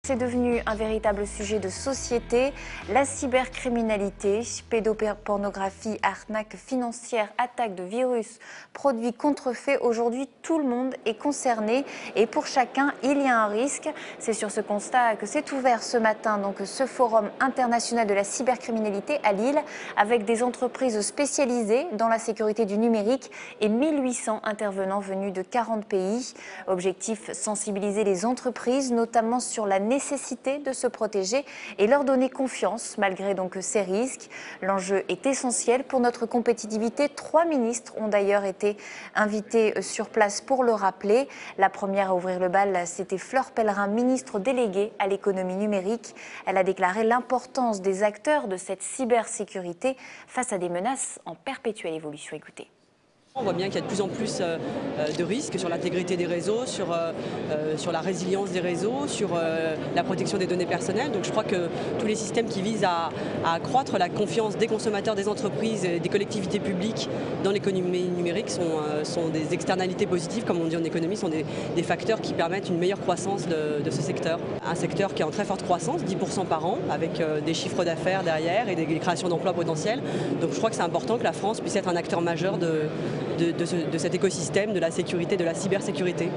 C'est devenu un véritable sujet de société. La cybercriminalité, pédopornographie, arnaque financière, attaque de virus, produits contrefaits. Aujourd'hui, tout le monde est concerné et pour chacun, il y a un risque. C'est sur ce constat que s'est ouvert ce matin ce forum international de la cybercriminalité à Lille avec des entreprises spécialisées dans la sécurité du numérique et 1800 intervenants venus de 40 pays. Objectif, sensibiliser les entreprises, notamment sur la nécessité de se protéger et leur donner confiance malgré ces risques. L'enjeu est essentiel pour notre compétitivité. 3 ministres ont d'ailleurs été invités sur place pour le rappeler. La première à ouvrir le bal, c'était Fleur Pellerin, ministre déléguée à l'économie numérique. Elle a déclaré l'importance des acteurs de cette cybersécurité face à des menaces en perpétuelle évolution. Écoutez. On voit bien qu'il y a de plus en plus de risques sur l'intégrité des réseaux, sur la résilience des réseaux, sur la protection des données personnelles. Donc je crois que tous les systèmes qui visent à accroître la confiance des consommateurs, des entreprises et des collectivités publiques dans l'économie numérique sont des externalités positives, comme on dit en économie, sont des facteurs qui permettent une meilleure croissance de ce secteur. Un secteur qui est en très forte croissance, 10% par an, avec des chiffres d'affaires derrière et des créations d'emplois potentiels. Donc je crois que c'est important que la France puisse être un acteur majeur de cet écosystème, de la sécurité, de la cybersécurité.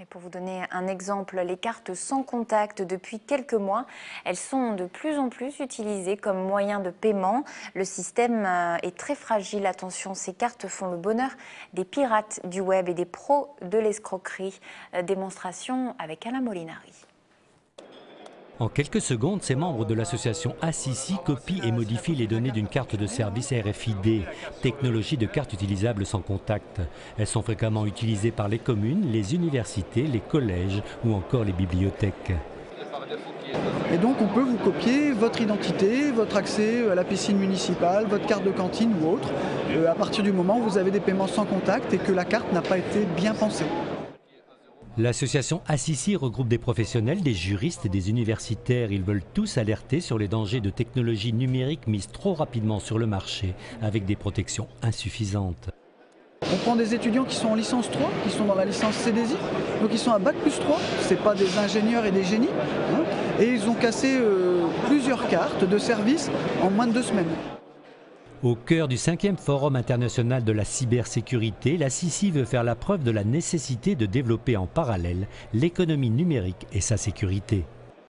Et pour vous donner un exemple, les cartes sans contact, depuis quelques mois, elles sont de plus en plus utilisées comme moyen de paiement. Le système est très fragile. Attention, ces cartes font le bonheur des pirates du web et des pros de l'escroquerie. Démonstration avec Alain Molinari. En quelques secondes, ces membres de l'association Assisi copient et modifient les données d'une carte de service RFID, technologie de carte utilisable sans contact. Elles sont fréquemment utilisées par les communes, les universités, les collèges ou encore les bibliothèques. Et donc on peut vous copier votre identité, votre accès à la piscine municipale, votre carte de cantine ou autre, à partir du moment où vous avez des paiements sans contact et que la carte n'a pas été bien pensée. L'association Assisi regroupe des professionnels, des juristes et des universitaires. Ils veulent tous alerter sur les dangers de technologies numériques mises trop rapidement sur le marché avec des protections insuffisantes. On prend des étudiants qui sont en licence 3, qui sont dans la licence CDSI, donc ils sont à Bac+3, ce n'est pas des ingénieurs et des génies, et ils ont cassé plusieurs cartes de service en moins de 2 semaines. Au cœur du 5e Forum international de la cybersécurité, l'Assisi veut faire la preuve de la nécessité de développer en parallèle l'économie numérique et sa sécurité.